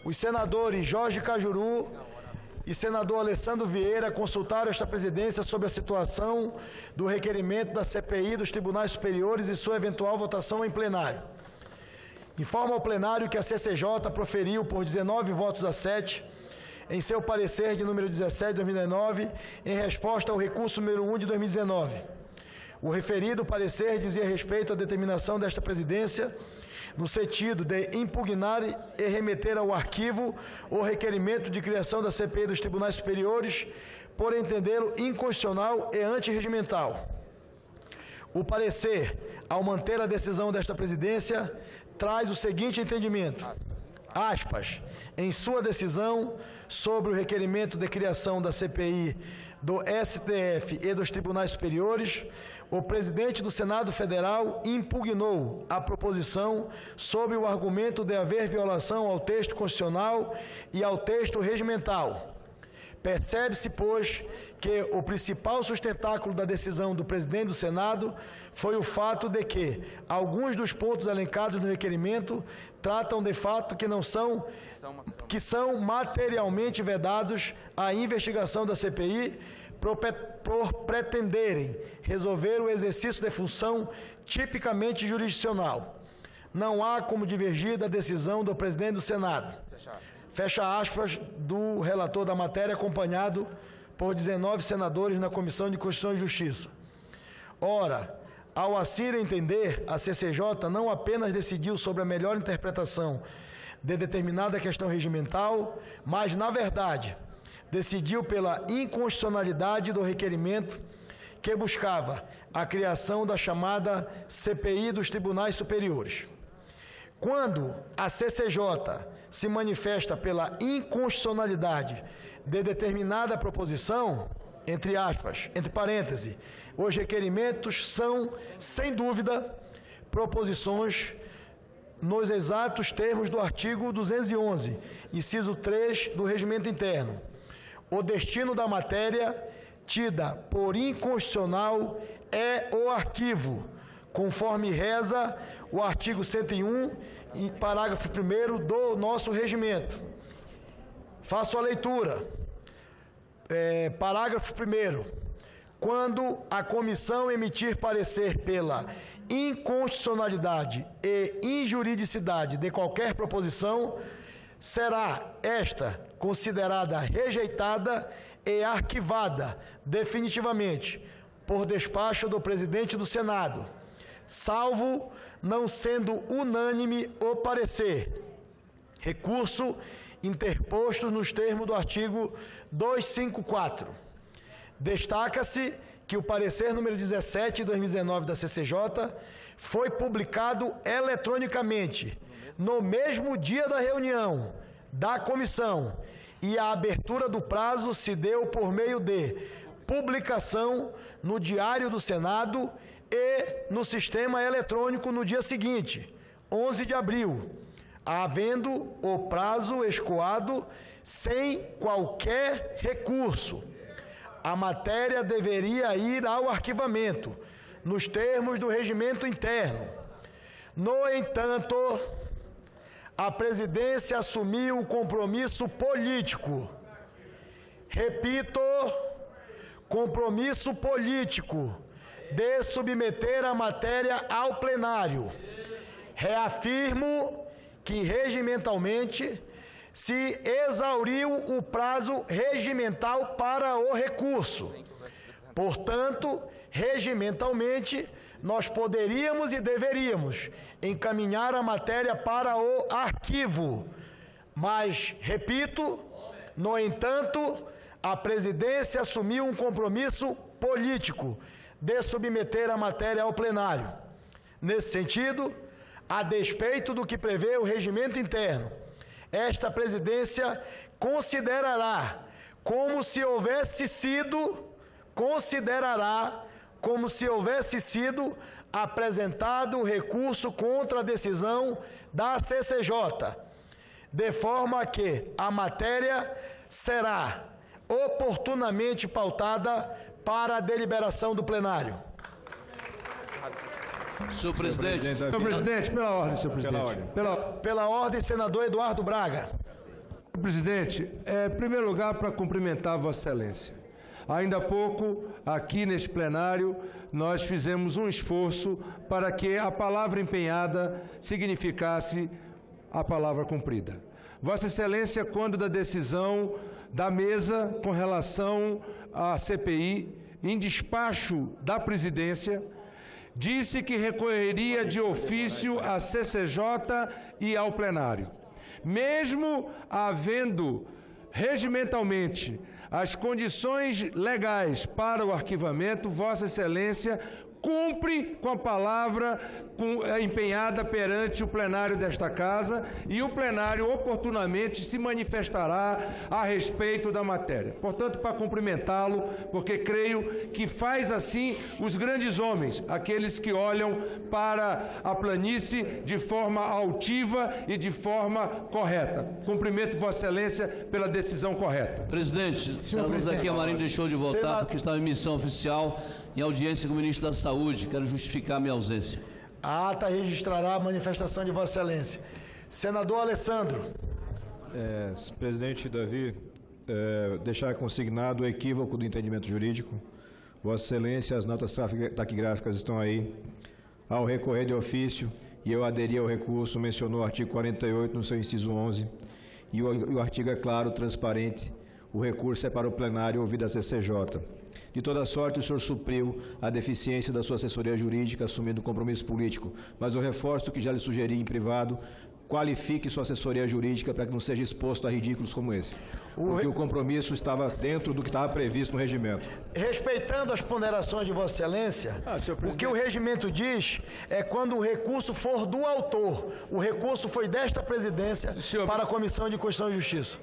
os senadores Jorge Cajuru e senador Alessandro Vieira consultaram esta presidência sobre a situação do requerimento da CPI dos Tribunais Superiores e sua eventual votação em plenário. Informa ao plenário que a CCJ proferiu por 19 votos a 7, em seu parecer de número 17 de 2019, em resposta ao recurso número 1 de 2019. O referido parecer dizia respeito à determinação desta presidência no sentido de impugnar e remeter ao arquivo o requerimento de criação da CPI dos Tribunais Superiores por entendê-lo inconstitucional e antirregimental. O parecer, ao manter a decisão desta presidência, traz o seguinte entendimento, aspas, em sua decisão sobre o requerimento de criação da CPI do STF e dos Tribunais Superiores, o presidente do Senado Federal impugnou a proposição sob o argumento de haver violação ao texto constitucional e ao texto regimental. Percebe-se, pois, que o principal sustentáculo da decisão do presidente do Senado foi o fato de que alguns dos pontos elencados no requerimento tratam de fato que são materialmente vedados à investigação da CPI por pretenderem resolver o exercício de função tipicamente jurisdicional. Não há como divergir da decisão do presidente do Senado. Fecha aspas do relator da matéria, acompanhado por 19 senadores na Comissão de Constituição e Justiça. Ora, ao assim entender, a CCJ não apenas decidiu sobre a melhor interpretação de determinada questão regimental, mas, na verdade, decidiu pela inconstitucionalidade do requerimento que buscava a criação da chamada CPI dos Tribunais Superiores. Quando a CCJ se manifesta pela inconstitucionalidade de determinada proposição, entre aspas, entre parênteses, os requerimentos são, sem dúvida, proposições nos exatos termos do artigo 211, inciso 3 do Regimento Interno. O destino da matéria, tida por inconstitucional, é o arquivo, conforme reza o artigo 101 e parágrafo 1º do nosso regimento. Faço a leitura. Parágrafo 1º. Quando a comissão emitir parecer pela inconstitucionalidade e injuridicidade de qualquer proposição, será esta considerada rejeitada e arquivada definitivamente por despacho do presidente do Senado, salvo não sendo unânime o parecer. Recurso interposto nos termos do artigo 254. Destaca-se que o parecer número 17 de 2019 da CCJ foi publicado eletronicamente no mesmo dia da reunião da comissão e a abertura do prazo se deu por meio de publicação no Diário do Senado e no sistema eletrônico no dia seguinte, 11 de abril, havendo o prazo escoado sem qualquer recurso. A matéria deveria ir ao arquivamento, nos termos do regimento interno. No entanto, a presidência assumiu o compromisso político, repito, compromisso político, de submeter a matéria ao plenário. Reafirmo que regimentalmente se exauriu o prazo regimental para o recurso. Portanto, regimentalmente, nós poderíamos e deveríamos encaminhar a matéria para o arquivo. Mas, repito, no entanto, a presidência assumiu um compromisso político de submeter a matéria ao plenário. Nesse sentido, a despeito do que prevê o regimento interno, esta presidência considerará como se houvesse sido apresentado o recurso contra a decisão da CCJ, de forma que a matéria será oportunamente pautada para a deliberação do plenário. Senhor presidente. Senhor presidente, pela ordem, senhor presidente. Pela ordem, senador Eduardo Braga. Presidente, em primeiro lugar, para cumprimentar Vossa Excelência. Ainda há pouco, aqui neste plenário, nós fizemos um esforço para que a palavra empenhada significasse a palavra cumprida. Vossa Excelência, quando da decisão da mesa com relação à CPI, em despacho da presidência, disse que recorreria de ofício à CCJ e ao plenário. Mesmo havendo regimentalmente as condições legais para o arquivamento, Vossa Excelência cumpre com a palavra empenhada perante o plenário desta Casa e o plenário oportunamente se manifestará a respeito da matéria. Portanto, para cumprimentá-lo, porque creio que faz assim os grandes homens, aqueles que olham para a planície de forma altiva e de forma correta. Cumprimento Vossa Excelência pela decisão correta. Presidente, senador Zequinha Marinho deixou de votar porque estava em missão oficial em audiência com o ministro da Saúde. Quero justificar minha ausência. A ata registrará a manifestação de Vossa Excelência. Senador Alessandro. Presidente Davi, deixar consignado o equívoco do entendimento jurídico. Vossa Excelência, as notas taquigráficas estão aí. Ao recorrer de ofício, e eu aderi ao recurso, mencionou o artigo 48 no seu inciso 11, e o artigo é claro, transparente. O recurso é para o plenário ouvido a CCJ. De toda sorte, o senhor supriu a deficiência da sua assessoria jurídica, assumindo compromisso político. Mas eu reforço o que já lhe sugeri em privado: qualifique sua assessoria jurídica para que não seja exposto a ridículos como esse. Porque o compromisso estava dentro do que estava previsto no regimento. Respeitando as ponderações de Vossa Excelência, o que o regimento diz é quando o recurso for do autor. O recurso foi desta presidência para a Comissão de Constituição e Justiça.